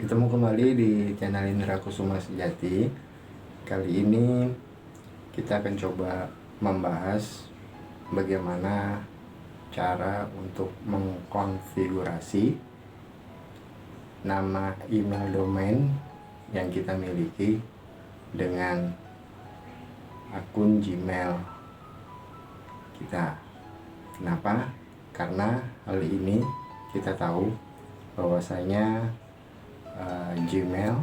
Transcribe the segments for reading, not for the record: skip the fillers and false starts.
Ketemu kembali di channel Indra Kusuma Sejati. Kali ini kita akan coba membahas bagaimana cara untuk mengkonfigurasi nama email domain yang kita miliki dengan akun Gmail kita. Kenapa? Karena hal ini kita tahu bahwasanya Gmail,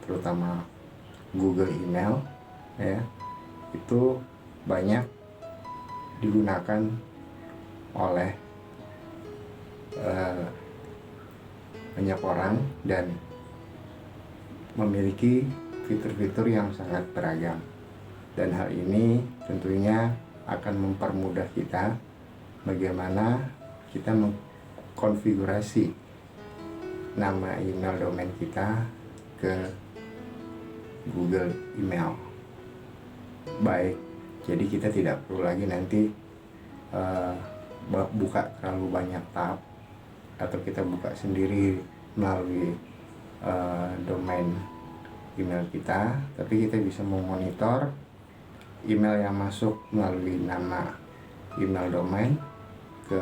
terutama Google Email ya, itu banyak digunakan oleh banyak orang dan memiliki fitur-fitur yang sangat beragam, dan hal ini tentunya akan mempermudah kita bagaimana kita mengkonfigurasi nama email domain kita ke Google Email. Baik, jadi kita tidak perlu lagi nanti buka terlalu banyak tab atau kita buka sendiri melalui domain email kita, tapi kita bisa memonitor email yang masuk melalui nama email domain ke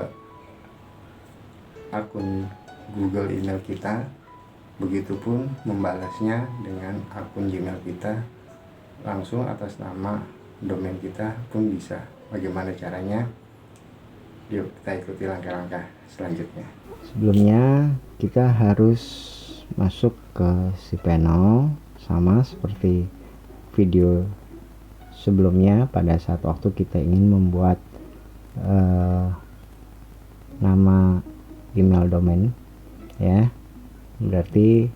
akun Google email kita, begitupun membalasnya dengan akun Gmail kita langsung atas nama domain kita pun bisa. Bagaimana caranya? Yuk kita ikuti langkah-langkah selanjutnya. Sebelumnya kita harus masuk ke cPanel, sama seperti video sebelumnya pada saat waktu kita ingin membuat nama email domain ya. Berarti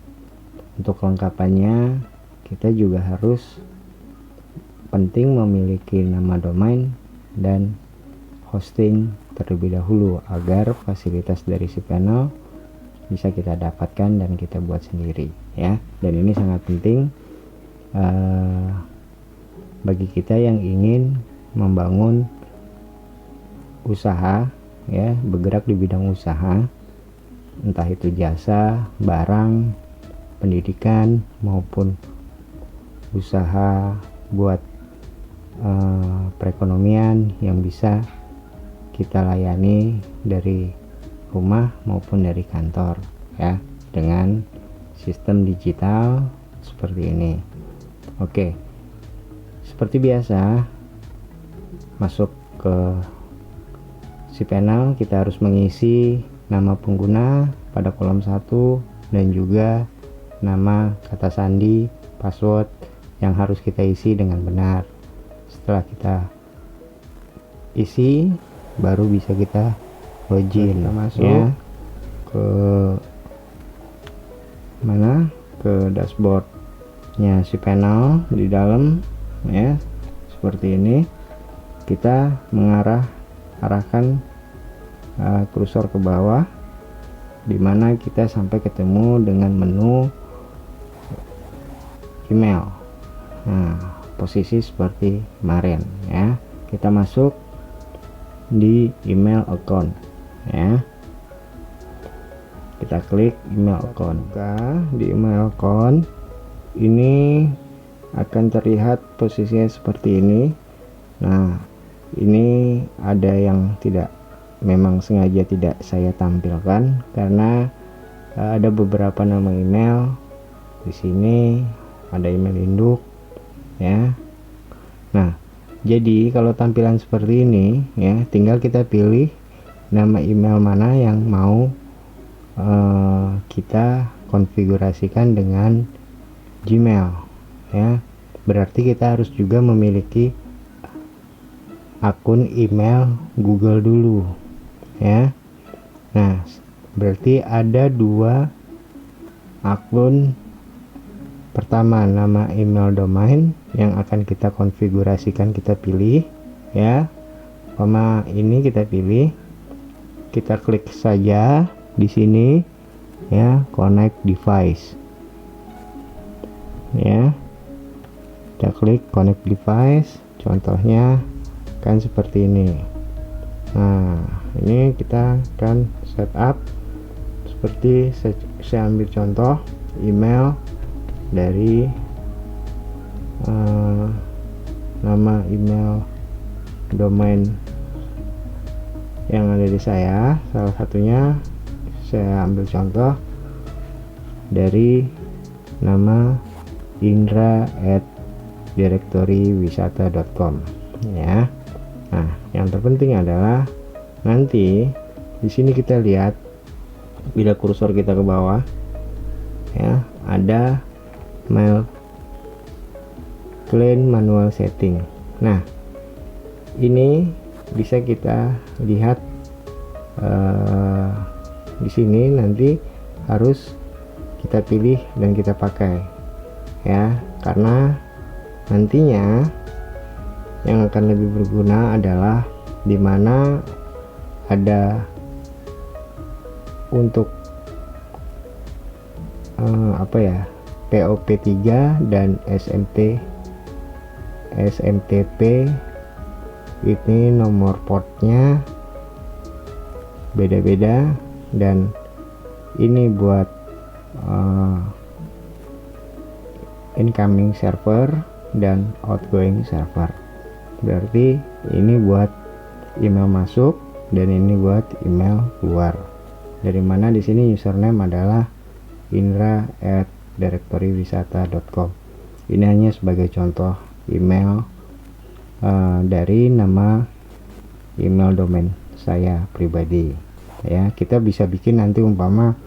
untuk kelengkapannya kita juga harus penting memiliki nama domain dan hosting terlebih dahulu agar fasilitas dari cPanel bisa kita dapatkan dan kita buat sendiri ya. Dan ini sangat penting bagi kita yang ingin membangun usaha ya, bergerak di bidang usaha, entah itu jasa, barang, pendidikan, maupun usaha buat perekonomian yang bisa kita layani dari rumah maupun dari kantor ya, dengan sistem digital seperti ini. Oke, seperti biasa masuk ke cPanel, kita harus mengisi nama pengguna pada kolom 1 dan juga nama, kata sandi, password yang harus kita isi dengan benar. Setelah kita isi baru bisa kita login. Kita masuk ya ke mana, ke dashboardnya cPanel di dalam ya, seperti ini. Kita arahkan kursor ke bawah, dimana kita sampai ketemu dengan menu email. Nah, posisi seperti kemarin ya. Kita masuk di email account ya. Kita klik email account. Di email account ini akan terlihat posisinya seperti ini. Nah, ini ada yang memang sengaja tidak saya tampilkan karena ada beberapa nama email di sini, ada email induk ya. Nah, jadi kalau tampilan seperti ini ya, tinggal kita pilih nama email mana yang mau kita konfigurasikan dengan Gmail ya. Berarti kita harus juga memiliki akun email Google dulu ya. Nah, berarti ada dua akun. Pertama, nama email domain yang akan kita konfigurasikan, kita pilih ya. Ini kita pilih, kita klik saja di sini ya, connect device ya. Kita klik connect device, contohnya kan seperti ini. Nah, ini kita akan setup seperti saya ambil contoh email dari nama email domain yang ada di saya. Salah satunya saya ambil contoh dari nama indra@directorywisata.com ya. Nah, yang terpenting adalah nanti di sini kita lihat bila kursor kita ke bawah ya, ada mail clean manual setting. Nah, ini bisa kita lihat di sini, nanti harus kita pilih dan kita pakai ya, karena nantinya yang akan lebih berguna adalah dimana ada untuk POP3 dan SMTP. Ini nomor portnya beda-beda, dan ini buat incoming server dan outgoing server. Berarti ini buat email masuk dan ini buat email keluar. Dari mana di sini username adalah indra@directorywisata.com. Ini hanya sebagai contoh email dari nama email domain saya pribadi ya. Kita bisa bikin nanti umpama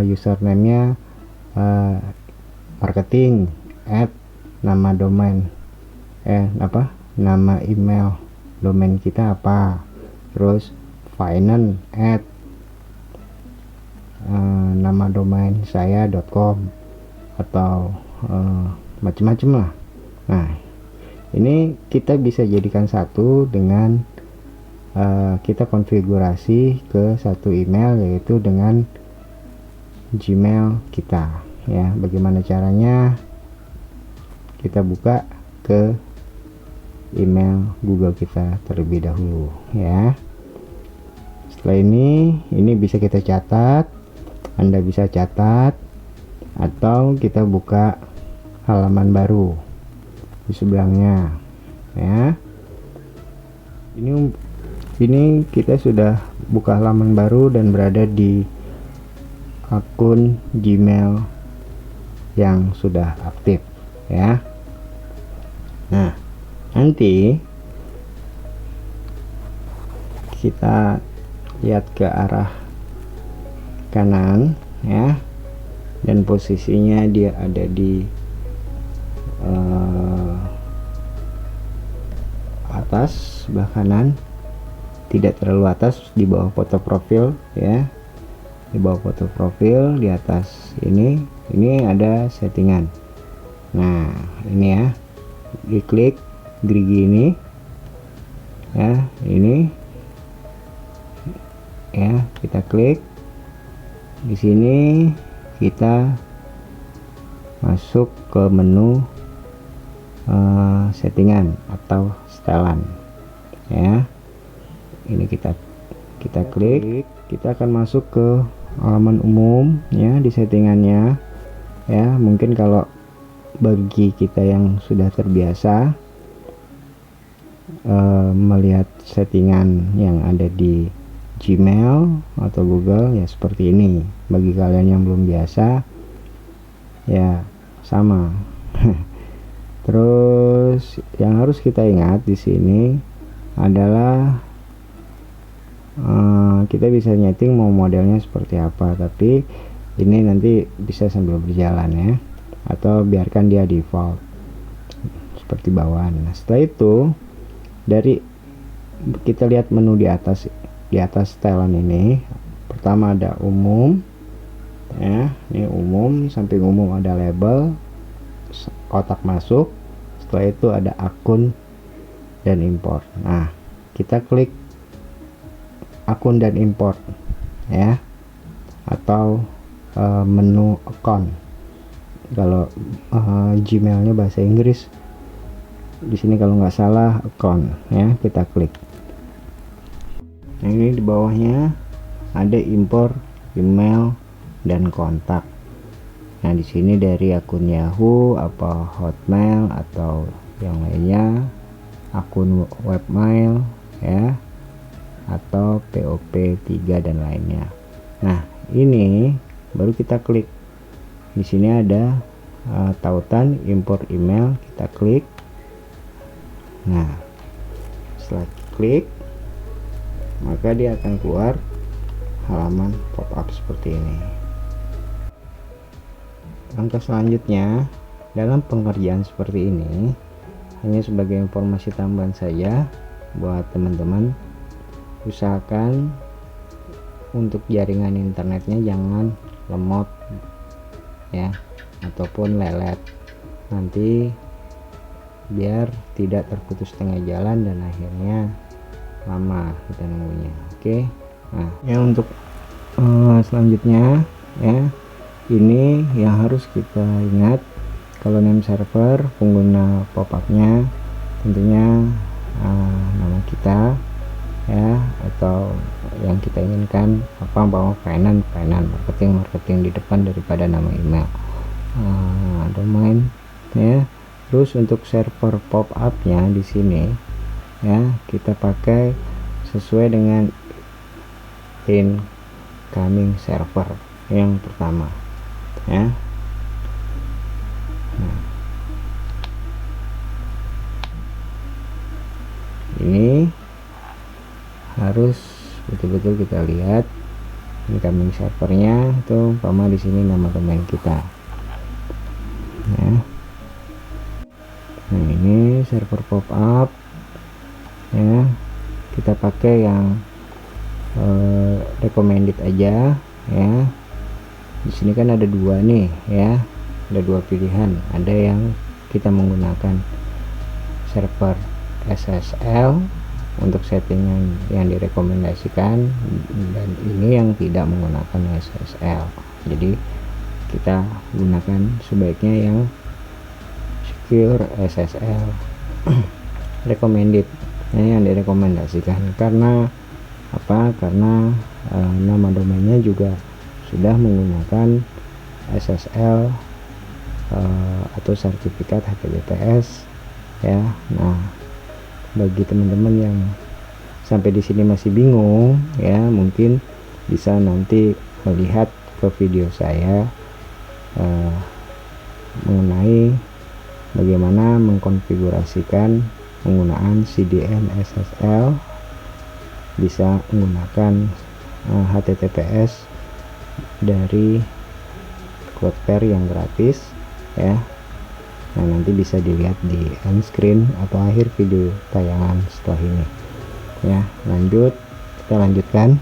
username-nya marketing nama domain nama email domain kita apa, terus finance nama domain saya.com atau macam-macam lah. Nah, ini kita bisa jadikan satu dengan kita konfigurasi ke satu email, yaitu dengan Gmail kita ya. Bagaimana caranya? Kita buka ke email Google kita terlebih dahulu ya. Setelah ini bisa kita catat, Anda bisa catat, atau kita buka halaman baru di sebelahnya ya. Ini kita sudah buka halaman baru dan berada di akun Gmail yang sudah aktif ya. Nah, nanti kita lihat ke arah kanan ya, dan posisinya dia ada di atas sebelah kanan, tidak terlalu atas, di bawah foto profil ya. Di bawah foto profil di atas ini ada settingan. Nah, ini ya, diklik gerigi ini ya, ini ya, kita klik di sini, kita masuk ke menu settingan atau setelan ya. Ini kita klik, kita akan masuk ke halaman umum ya, di settingannya ya. Mungkin kalau bagi kita yang sudah terbiasa melihat settingan yang ada di Gmail atau Google ya seperti ini. Bagi kalian yang belum biasa ya sama. Terus yang harus kita ingat di sini adalah kita bisa nyeting mau modelnya seperti apa, tapi ini nanti bisa sambil berjalan ya, atau biarkan dia default seperti bawaan. Nah, setelah itu dari kita lihat menu di atas setelan ini, pertama ada umum ya, ini umum, samping umum ada label, kotak masuk, setelah itu ada akun dan import. Nah, kita klik akun dan import ya, atau menu account kalau Gmailnya bahasa Inggris. Di sini kalau nggak salah account ya, kita klik. Nah, ini di bawahnya ada import email dan kontak. Nah, di sini dari akun Yahoo, apa Hotmail atau yang lainnya, akun webmail ya, atau POP3 dan lainnya. Nah, ini baru kita klik. Di sini ada tautan import email, kita klik. Nah, setelah klik, maka dia akan keluar halaman pop-up seperti ini. Langkah selanjutnya dalam pengerjaan seperti ini, hanya sebagai informasi tambahan saja buat teman-teman, usahakan untuk jaringan internetnya jangan lemot ya, ataupun lelet, nanti biar tidak terputus tengah jalan dan akhirnya lama kita nunggunya. Oke. Nah, ya untuk selanjutnya ya, ini yang harus kita ingat, kalau name server pengguna pop-upnya tentunya nama kita ya, atau yang kita inginkan apa, bahwa finance marketing di depan daripada nama email. Domain ya. Terus untuk server pop-upnya di sini ya, kita pakai sesuai dengan incoming server yang pertama ya. Nah, ini harus betul-betul kita lihat incoming servernya itu, umpama di sini nama domain kita ya. Nah, ini server pop-up ya, kita pakai yang recommended aja ya. Di sini kan ada dua nih ya, ada dua pilihan, ada yang kita menggunakan server SSL untuk settingan yang direkomendasikan, dan ini yang tidak menggunakan SSL. Jadi kita gunakan sebaiknya yang secure SSL recommended ya, yang direkomendasikan. Karena apa? Karena nama domainnya juga sudah menggunakan SSL atau sertifikat HTTPS ya. Nah, bagi teman-teman yang sampai di sini masih bingung ya, mungkin bisa nanti melihat ke video saya mengenai bagaimana mengkonfigurasikan penggunaan CDN SSL, bisa menggunakan HTTPS dari Cloudflare yang gratis ya. Nah, nanti bisa dilihat di end screen atau akhir video tayangan setelah ini ya. Kita lanjutkan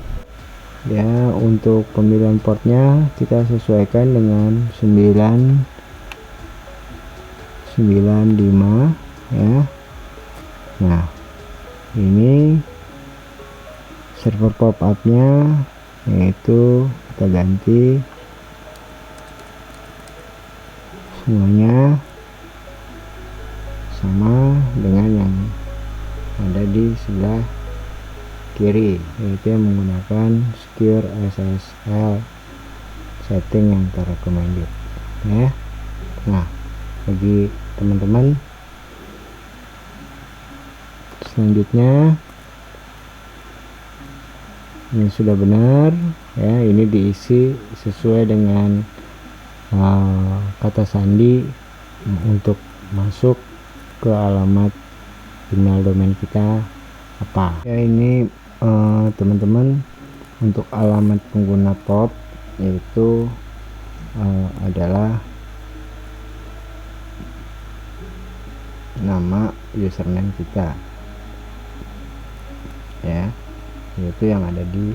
ya. Untuk pemilihan portnya kita sesuaikan dengan 995 ya. Nah, ini server pop-upnya, yaitu kita ganti semuanya sama dengan yang ada di sebelah kiri, yaitu yang menggunakan secure SSL setting yang terrecommended ya. Nah, bagi teman-teman selanjutnya, ini sudah benar ya, ini diisi sesuai dengan kata sandi untuk masuk ke alamat email domain kita apa ya. Ini teman-teman, untuk alamat pengguna POP yaitu adalah nama username kita ya, yaitu yang ada di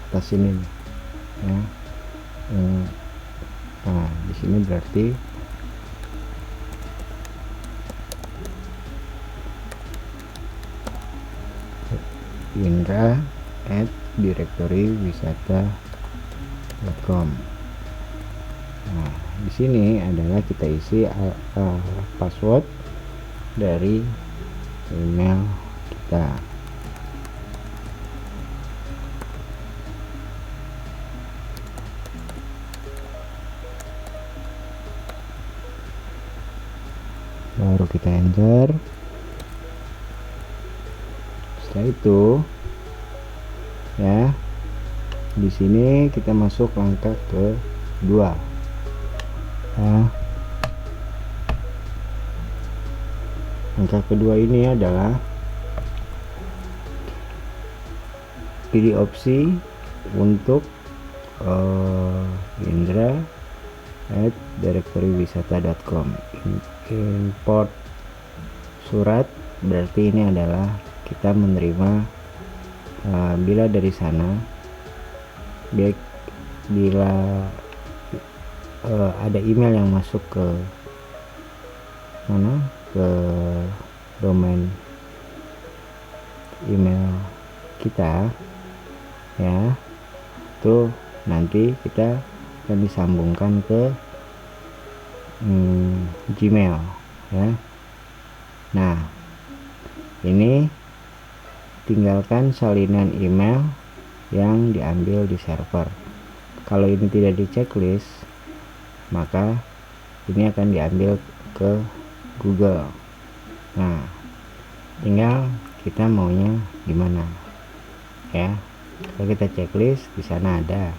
atas sini ya. Nah, di sini berarti indra@directorywisata.com. Nah, di sini adalah kita isi password dari email kita. baru kita enter. Setelah itu ya, di sini kita masuk langkah kedua ya. Langkah kedua ini adalah pilih opsi untuk indra@directorywisata.com. import surat, berarti ini adalah kita menerima bila dari sana, bila ada email yang masuk ke mana, ke domain email kita ya, itu nanti kita akan disambungkan ke Gmail ya. Nah, ini tinggalkan salinan email yang diambil di server. Kalau ini tidak di checklist, maka ini akan diambil ke Google. Nah, tinggal kita maunya gimana ya. Kalau kita checklist, di sana ada.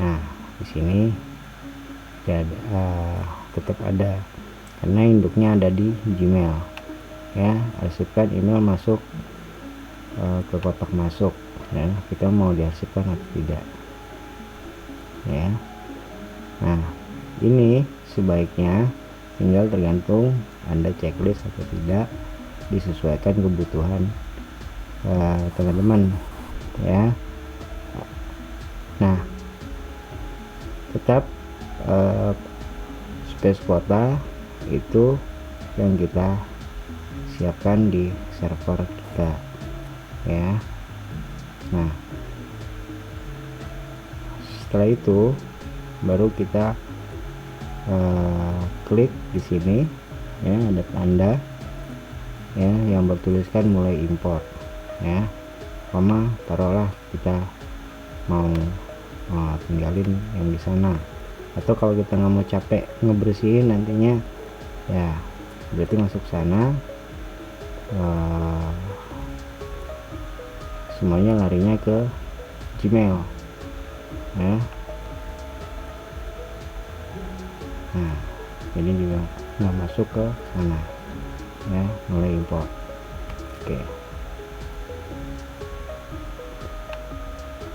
Nah, di sini tetap ada karena induknya ada di Gmail ya. Arsipkan email masuk ke kotak masuk ya. Kita mau diarsipkan atau tidak ya. Nah, ini sebaiknya tinggal tergantung Anda checklist atau tidak, disesuaikan kebutuhan teman-teman ya. Nah, tetap space kuota itu yang kita siapkan di server kita ya. Nah, setelah itu baru kita klik di sini ya, ada tanda ya yang bertuliskan mulai import ya. Taruhlah kita mau tinggalin yang di sana, atau kalau kita nggak mau capek ngebersihin nantinya ya, berarti masuk sana, semuanya larinya ke Gmail ya. Nah, ini juga nggak masuk ke sana ya, mulai import. Oke.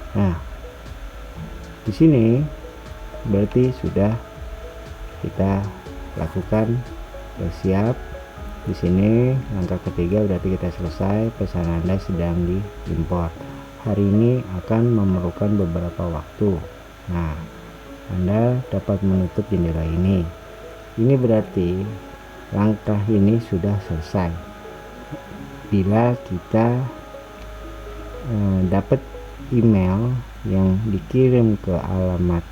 Nah, di sini berarti sudah kita lakukan siap. Di sini langkah ketiga berarti kita selesai, pesan Anda sedang diimport. Hari ini akan memerlukan beberapa waktu. Nah, Anda dapat menutup jendela ini. Ini berarti langkah ini sudah selesai. Bila kita dapat email yang dikirim ke alamat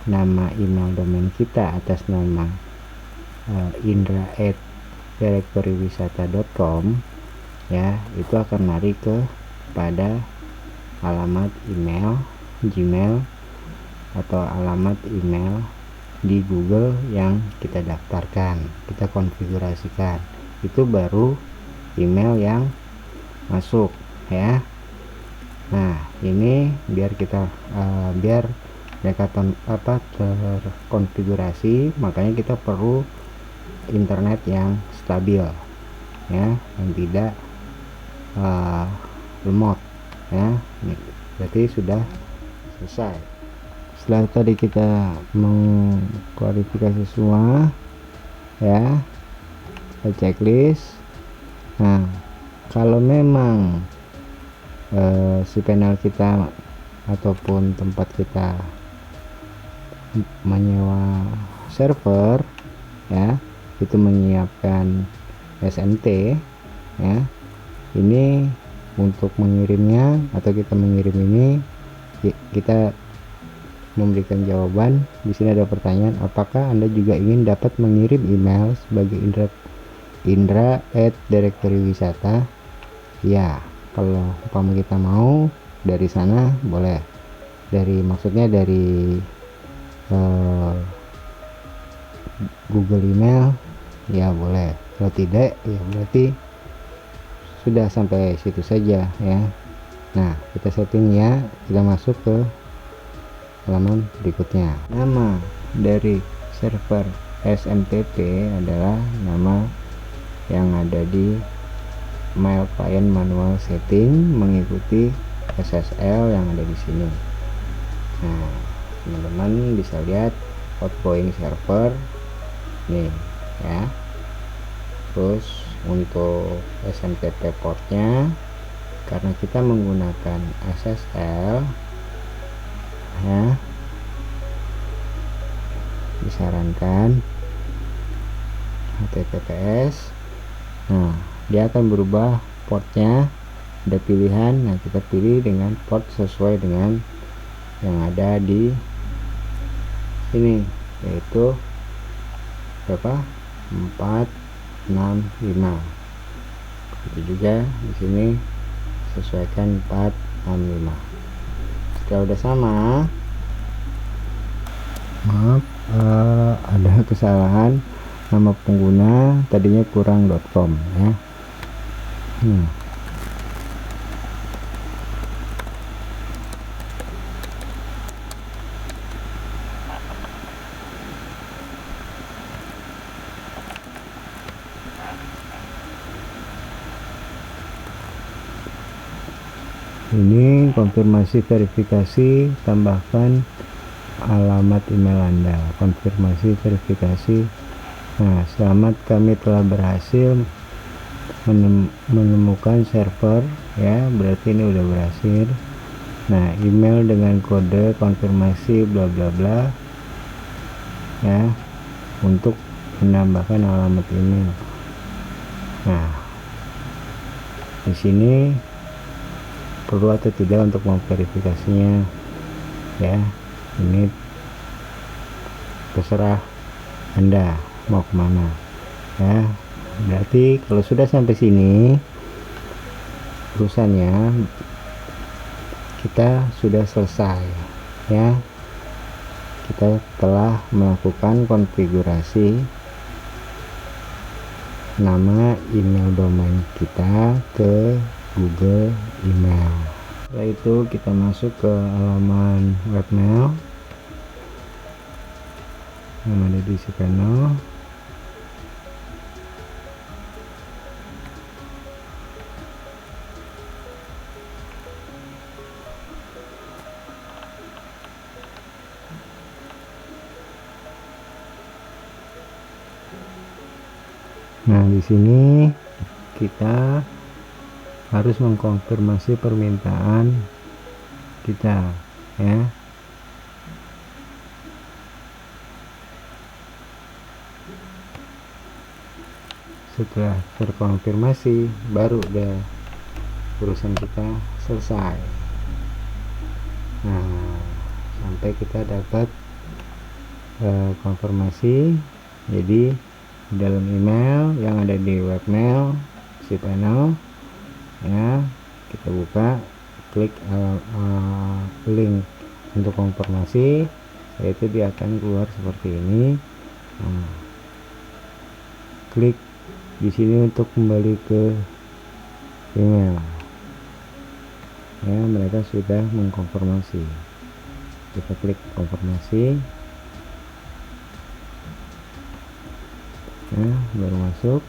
nama email domain kita atas nama indra@directorywisata.com ya, itu akan lari pada alamat email Gmail atau alamat email di Google yang kita daftarkan, kita konfigurasikan. Itu baru email yang masuk ya. Nah, ini biar kita biar mereka terkonfigurasi, makanya kita perlu internet yang stabil ya, yang tidak lemot ya. Berarti sudah selesai. Setelah tadi kita mengklarifikasi semua ya, kita checklist. Nah, kalau memang si panel kita ataupun tempat kita menyewa server ya, itu menyiapkan SMT ya, ini untuk mengirimnya atau kita mengirim ini, kita memberikan jawaban. Di sini ada pertanyaan, apakah Anda juga ingin dapat mengirim email sebagai indra@directorywisata? Ya, kalau umpama kita mau dari sana boleh, maksudnya dari Google email ya boleh, kalau tidak ya berarti sudah sampai situ saja ya. Nah, kita setting ya, kita masuk ke halaman berikutnya. Nama dari server SMTP adalah nama yang ada di mail client manual setting mengikuti SSL yang ada di sini. Nah, teman-teman bisa lihat outgoing server nih ya. Terus untuk SMTP portnya, karena kita menggunakan SSL ya, disarankan HTTPS. Nah, dia akan berubah portnya, ada pilihan. Nah, kita pilih dengan port sesuai dengan yang ada di sini, yaitu berapa? 465. Itu juga di sini sesuaikan 465. Kalau udah sama, maaf, ada kesalahan, nama pengguna tadinya kurang.com ya. Ini konfirmasi verifikasi, tambahkan alamat email Anda. Konfirmasi verifikasi. Nah, selamat, kami telah berhasil menemukan server ya, berarti ini udah berhasil. Nah, email dengan kode konfirmasi bla bla bla ya, untuk menambahkan alamat email. Nah, di sini perlu atau tidak untuk memverifikasinya ya, ini terserah Anda mau kemana ya. Berarti kalau sudah sampai sini urusannya, kita sudah selesai ya. Kita telah melakukan konfigurasi nama email domain kita ke Google Email. Setelah itu kita masuk ke halaman webmail yang ada di cPanel. Nah, di sini kita harus mengkonfirmasi permintaan kita ya. Setelah terkonfirmasi, baru udah urusan kita selesai. Nah, sampai kita dapat konfirmasi. Jadi dalam email yang ada di webmail cPanel ya, kita buka, klik link untuk konfirmasi, yaitu dia akan keluar seperti ini. Nah, klik di sini untuk kembali ke email ya, mereka sudah mengkonfirmasi. Kita klik konfirmasi ya, baru masuk.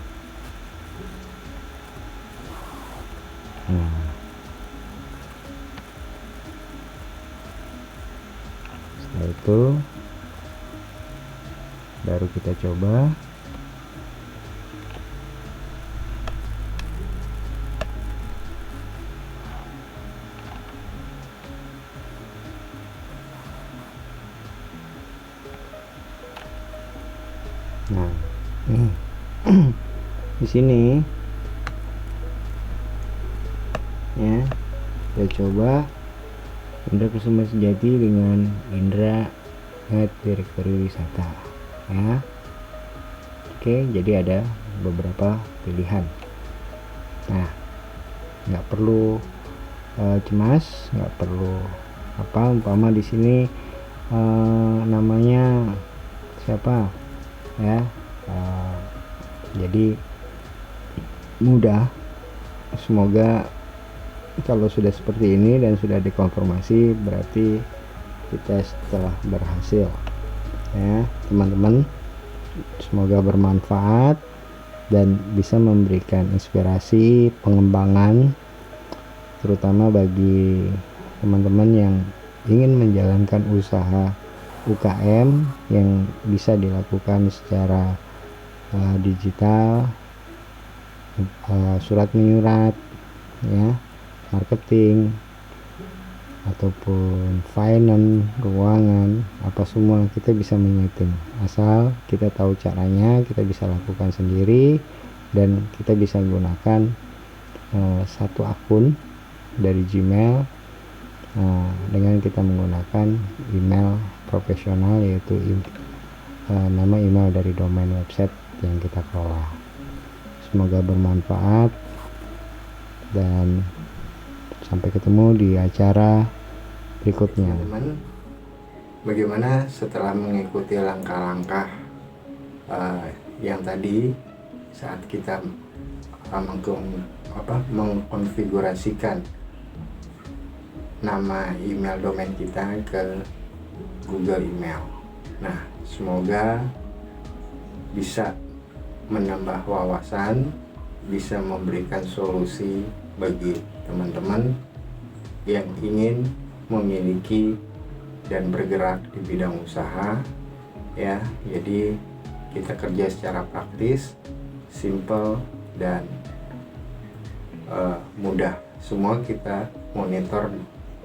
Nah, setelah itu baru kita coba. Nah, di sini ya, kita coba Indra Kusuma Sejati dengan Indra @directory wisata ya. Oke, jadi ada beberapa pilihan. Nah, nggak perlu cemas, nggak perlu apa, umpama di sini namanya siapa ya, Jadi mudah. Semoga kalau sudah seperti ini dan sudah dikonfirmasi, berarti kita telah berhasil ya teman-teman. Semoga bermanfaat dan bisa memberikan inspirasi pengembangan, terutama bagi teman-teman yang ingin menjalankan usaha UKM yang bisa dilakukan secara digital, surat menyurat ya, marketing ataupun finance, keuangan, apa semua kita bisa menyeting, asal kita tahu caranya. Kita bisa lakukan sendiri dan kita bisa menggunakan satu akun dari Gmail dengan kita menggunakan email profesional, yaitu nama email dari domain website yang kita kelola. Semoga bermanfaat dan sampai ketemu di acara berikutnya. Teman-teman, bagaimana setelah mengikuti langkah-langkah yang tadi saat kita mengkonfigurasikan nama email domain kita ke Google Email. Nah, semoga bisa menambah wawasan, bisa memberikan solusi bagi teman-teman yang ingin memiliki dan bergerak di bidang usaha ya. Jadi kita kerja secara praktis, simple dan mudah. Semua kita monitor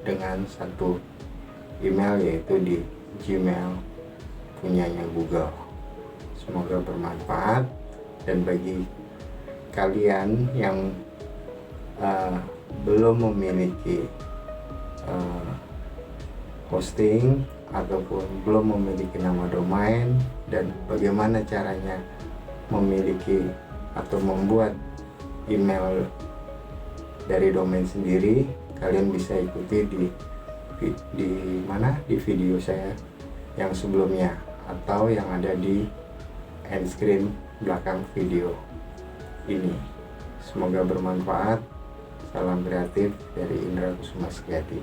dengan satu email, yaitu di Gmail punyanya Google. Semoga bermanfaat, dan bagi kalian yang belum memiliki hosting ataupun belum memiliki nama domain dan bagaimana caranya memiliki atau membuat email dari domain sendiri, kalian bisa ikuti di video saya yang sebelumnya atau yang ada di end screen belakang video ini. Semoga bermanfaat. Salam kreatif dari Indra Kusuma Setiadi.